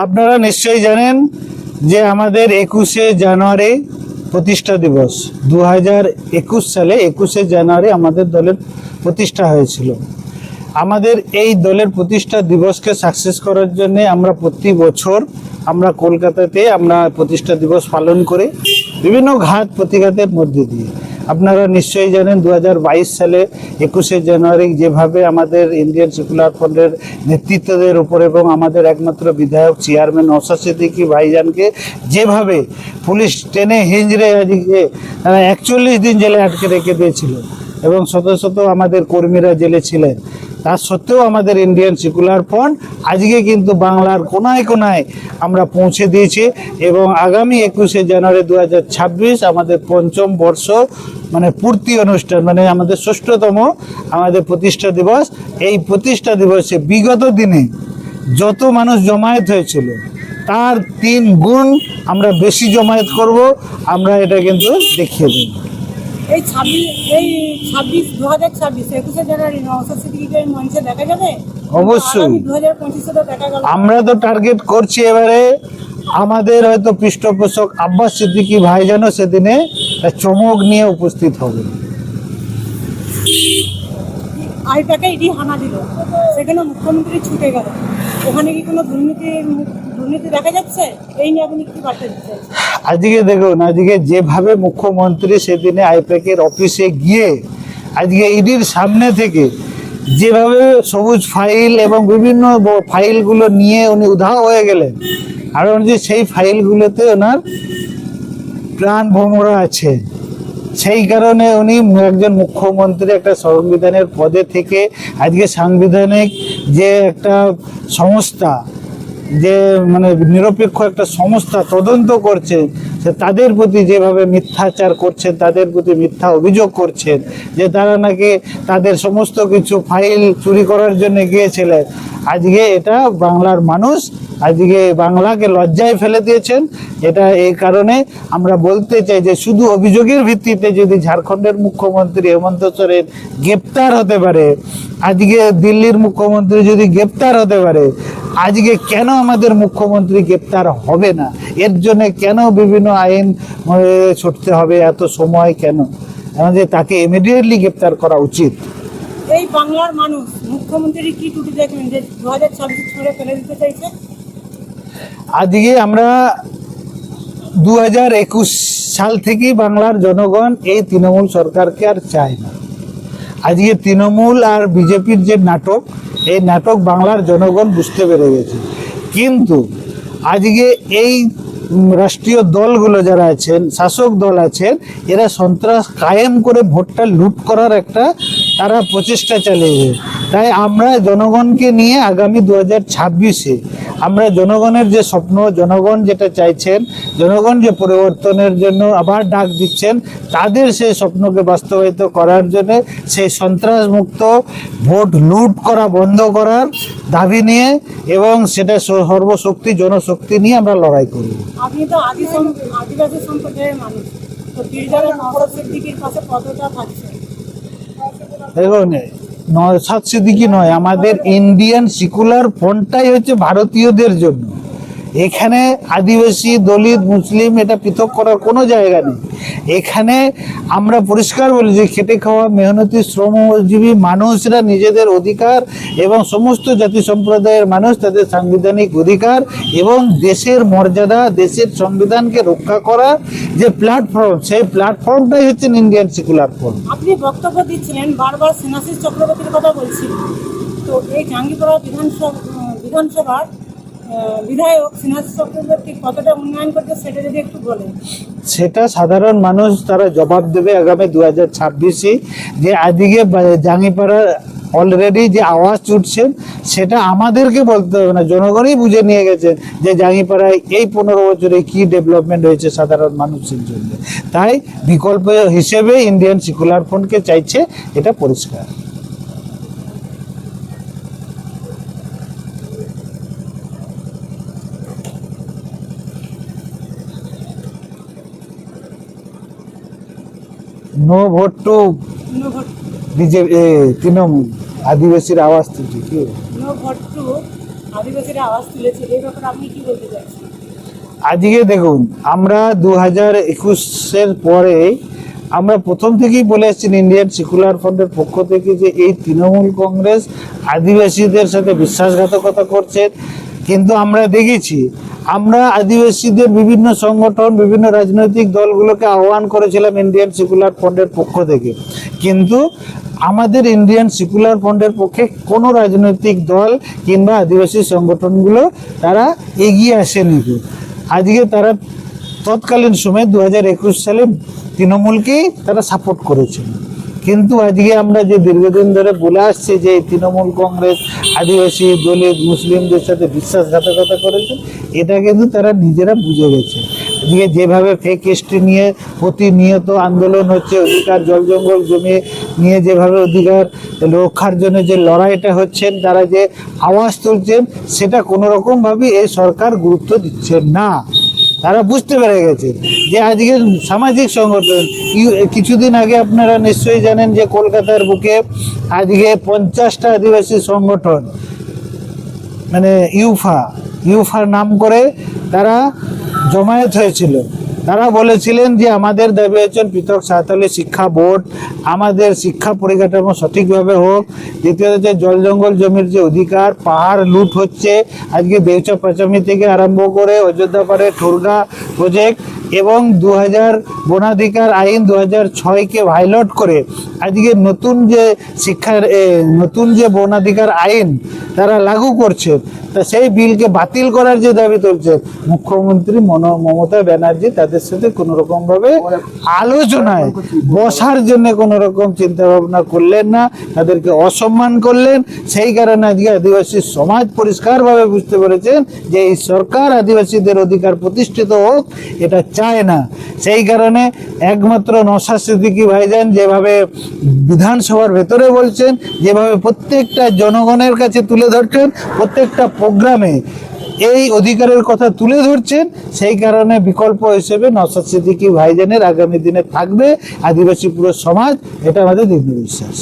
আপনারা নিশ্চয়ই জানেন যে আমাদের 21শে জানুয়ারি প্রতিষ্ঠা দিবস 2021 সালে 21শে জানুয়ারি আমাদের দলের প্রতিষ্ঠা হয়েছিল। আমাদের এই দলের প্রতিষ্ঠা দিবসকে সাকসেস করার জন্য আমরা প্রতি বছর আমরা কলকাতাতে আমরা প্রতিষ্ঠা দিবস পালন করি বিভিন্ন ঘাত প্রতিঘাতের মধ্যে দিয়ে। আপনারা নিশ্চয়ই জানেন 2022 সালে 21শে জানুয়ারি যেভাবে আমাদের ইন্ডিয়ান সেকুলার ফ্রন্টের নেতৃত্বদের উপর এবং আমাদের একমাত্র বিধায়ক চেয়ারম্যান নওশাদ সিদ্দিকী ভাইজানকে যেভাবে পুলিশ টেনে হিঁচড়ে আজকে 41 দিন জেলে আটকে রেখে দিয়েছিল এবং শত শত আমাদের কর্মীরা জেলে ছিলেন, তা সত্ত্বেও আমাদের ইন্ডিয়ান সেকুলার ফ্রন্ট আজকে কিন্তু বাংলার কোনায় কোনায় আমরা পৌঁছে দিয়েছি এবং আগামী 21শে জানুয়ারি 2026 আমাদের পঞ্চম বর্ষ মানে পূর্তি অনুষ্ঠান মানে আমাদের 6ষ্ঠতম আমাদের প্রতিষ্ঠা দিবস। এই প্রতিষ্ঠা দিবসে বিগত দিনে যত মানুষ জমায়েত হয়েছিল তার 3 গুণ আমরা বেশি জমায়েত করব, আমরা এটা কিন্তু দেখিয়ে দেব। এই 21শে জানুয়ারি নওশাদ সিদ্দিকীকে মঞ্চে দেখা যাবে? অবশ্যই 2025 দেখা গেল। আমরা তো টার্গেট করছি এবারে আমাদের হয়তো পৃষ্ঠপোষক আব্বাস সিদ্দিকী ভাইজানও সেদিনে চমক নিয়ে উপস্থিত হবে। আইপ্যাকে ইডি হানা দিল, সেখানে মুখ্যমন্ত্রী ছুটে গেল, ওখানে কি কোনো দুর্নীতি দেখা যাচ্ছে? এই নিয়ে আপনি কি বার্তা দিচ্ছেন? আজকে দেখুন, আজকে যেভাবে মুখ্যমন্ত্রী সেদিনে আইপ্যাকের অফিসে গিয়ে আজকে ইডির সামনে থেকে যেভাবে সবুজ ফাইল এবং বিভিন্ন ফাইলগুলো নিয়ে উনি উধাও হয়ে গেলেন, আর যে সেই ফাইলগুলোতে ওনার প্রাণ ভোমরা আছে, সেই কারণে উনি একজন মুখ্যমন্ত্রী একটা সংবিধানের পদে থেকে আজকে সাংবিধানিক যে একটা সংস্থা যে মানে নিরপেক্ষ একটা সংস্থা তদন্ত করছে, সে তাদের প্রতি যেভাবে মিথ্যাচার করছেন, তাদের প্রতি মিথ্যা অভিযোগ করছেন যে তারা নাকি তাদের সমস্ত কিছু ফাইল চুরি করার জন্য গিয়েছিলেন। আজকে এটা বাংলার মানুষ আজকে বাংলাকে লজ্জায় ফেলে দিয়েছেন। এটা এই কারণে আমরা বলতে চাই যে শুধু অভিযোগের ভিত্তিতে যদি ঝাড়খণ্ডের মুখ্যমন্ত্রী হেমন্ত সোরেন গ্রেপ্তার হতে পারে, আজকে দিল্লির মুখ্যমন্ত্রী যদি গ্রেপ্তার হতে পারে, আজকে কেন আমাদের মুখ্যমন্ত্রী গ্রেপ্তার হবে না? এর জন্য কেন বিভিন্ন আইন ছুটতে হবে, এত সময় কেন? আমাদের তাকে ইমিডিয়েটলি গ্রেপ্তার করা উচিত। এই বাংলার মানুষ মুখ্যমন্ত্রী কি ত্রুটি দেখবেন যে 2026 ছুড়ে ফেলে দিতে চাইছে? আজকে আমরা 2021 সাল থেকে বাংলার জনগণ এই তৃণমূল সরকারকে আর চায় না। আজকে তৃণমূল আর বিজেপির যে নাটক, এই নাটক বাংলার জনগণ বুঝতে পেরে গেছে। কিন্তু আজকে এই রাষ্ট্রীয় দলগুলো যারা আছেন, শাসক দল আছেন, এরা সন্ত্রাস কায়েম করে ভোটটা লুট করার একটা তারা প্রচেষ্টা চালিয়েছে। তাই আমরা জনগণকে নিয়ে আগামী 2026-এ আমরা জনগণের যে স্বপ্ন, জনগণ যেটা চাইছেন, জনগণ যে পরিবর্তনের জন্য আবার ডাক দিচ্ছেন, তাদের সেই স্বপ্নকে বাস্তবায়িত করার জন্য সেই সন্ত্রাসমুক্ত ভোট লুট করা বন্ধ করার দাবি নিয়ে এবং সেটা সর্বশক্তি জনশক্তি নিয়ে আমরা লড়াই করব। আপনি তো আদিবাসী সম্প্রদায়ের মানুষ, তো নওশাদ সিদ্দিকীর পাশে কতটা থাকছে? দেখুন, নওশাদ সিদ্দিকী নয়, আমাদের ইন্ডিয়ান সেকুলার ফ্রন্টটাই হচ্ছে ভারতীয়দের জন্য। এখানে আদিবাসী, দলিত, মুসলিম এটা পৃথক করার কোনো জায়গা নেই। এখানে আমরা পরিষ্কার বলি যে খেটে খাওয়া মেহনতি শ্রমজীবী মানুষরা নিজেদের অধিকার এবং সমস্ত জাতি সম্প্রদায়ের মানুষ তাদের সাংবিধানিক অধিকার এবং দেশের মর্যাদা, দেশের সংবিধানকে রক্ষা করার যে প্ল্যাটফর্ম, সেই প্ল্যাটফর্মটাই হচ্ছে ইন্ডিয়ান সেকুলার ফ্রন্ট। আপনি বক্তব্য দিচ্ছিলেন, বারবার স্নেহাশিস চক্রবর্তীর কথা বলছিলেন, তো এই জাঙ্গিপাড়া বিধানসভার বিধায়ক স্নেহাশিস চক্রবর্তী কতটা উন্নয়ন করতে সেটা যদি একটু বলেন। সেটা সাধারণ মানুষ তারা জবাব দেবে আগামী 2026-এ। যে আজকে জাঙ্গিপাড়ার অলরেডি যে আওয়াজ উঠছেন সেটা আমাদেরকে বলতে হবে না, জনগণই বুঝে নিয়ে গেছে যে জাঙ্গিপাড়ায় এই 15 বছরে কি ডেভেলপমেন্ট হয়েছে সাধারণ মানুষের জন্য। তাই বিকল্প হিসেবে ইন্ডিয়ান সেকুলার ফ্রন্টকে চাইছে, এটা পরিষ্কার। No vote to বিজেপি, তৃণমূল আদিবাসীর আওয়াজ তুলছে কি? নো ভোট টু আদিবাসীরা আওয়াজ তুলেছে, এই ব্যাপারে আপনি কি বলতে চাইছেন? আজকে দেখুন, আমরা 2021-এর পরে আমরা প্রথম থেকেই বলে আসছি ইন্ডিয়ান সেকুলার ফ্রন্টের পক্ষ থেকে যে এই তৃণমূল কংগ্রেস আদিবাসীদের সাথে বিশ্বাসঘাতকতা করছে। কিন্তু আমরা দেখেছি, আমরা আদিবাসীদের বিভিন্ন সংগঠন, বিভিন্ন রাজনৈতিক দলগুলোকে আহ্বান করেছিলাম ইন্ডিয়ান সেকুলার ফ্রন্টের পক্ষ থেকে, কিন্তু আমাদের ইন্ডিয়ান সেকুলার ফ্রন্টের পক্ষে কোনো রাজনৈতিক দল কিংবা আদিবাসী সংগঠনগুলো তারা এগিয়ে আসেনি। আজকে তারা তৎকালীন সময় 2021 সালে তৃণমূলকেই তারা সাপোর্ট করেছিল। কিন্তু আজকে আমরা যে দীর্ঘদিন ধরে বলে আসছি যে এই তৃণমূল কংগ্রেস আদিবাসী, দলিত, মুসলিমদের সাথে বিশ্বাসঘাতকতা করেছে, এটা কিন্তু তারা নিজেরা বুঝে গেছে। আজকে যেভাবে ফেক এসটি নিয়ে প্রতিনিয়ত আন্দোলন হচ্ছে, অধিকার জল জঙ্গল জমি নিয়ে যেভাবে অধিকার রক্ষার জন্য যে লড়াইটা হচ্ছেন, তারা যে আওয়াজ তুলছেন, সেটা কোনো রকমভাবে এই সরকার গুরুত্ব দিচ্ছে না। তারা বুঝতে পেরে গেছে যে আজকে সামাজিক সংগঠন, কিছুদিন আগে আপনারা নিশ্চয়ই জানেন যে কলকাতার বুকে আজকে 50টা আদিবাসী সংগঠন, মানে ইউফার নাম করে তারা জমায়েত হয়েছিল। তারা বলেছিলেন যে আমাদের দাবি হচ্ছে পৃথক সাঁওতালি শিক্ষা বোর্ড, আমাদের শিক্ষা পরিকাঠামো সঠিকভাবে হোক, দ্বিতীয়ত হচ্ছে জল জঙ্গল জমির যে অধিকার, পাহাড় লুট হচ্ছে, আজকে বেউচা পাচামি থেকে আরম্ভ করে অযোধ্যা পাড়ে ঠুরগা প্রজেক্ট এবং 2000 বনাধিকার আইন 2006-কে ভায়োলেট করে আজকে নতুন যে বনাধিকার আইন তারা লাগু করছে, তা সেই বিলকে বাতিল করার যে দাবি তুলছে, মুখ্যমন্ত্রী মমতা ব্যানার্জি তাদের সাথে কোনো রকমভাবে আলোচনায় বসার জন্য কোনো রকম চিন্তা ভাবনা করলেন না, তাদেরকে অসম্মান করলেন। সেই কারণে আজকে আদিবাসী সমাজ পরিষ্কারভাবে বুঝতে পেরেছেন যে এই সরকার আদিবাসীদের অধিকার প্রতিষ্ঠিত হোক এটা চায় না। সেই কারণে একমাত্র নওশাদ সিদ্দিকী ভাইজান যেভাবে বিধানসভার ভেতরে বলছেন, যেভাবে প্রত্যেকটা জনগণের কাছে তুলে ধরছেন, প্রত্যেকটা প্রোগ্রামে এই অধিকারের কথা তুলে ধরছেন, সেই কারণে বিকল্প হিসেবে নওশাদ সিদ্দিকী ভাইজানের আগামী দিনে থাকবে আদিবাসী পুরো সমাজ, এটা আমাদের দৃঢ় বিশ্বাস।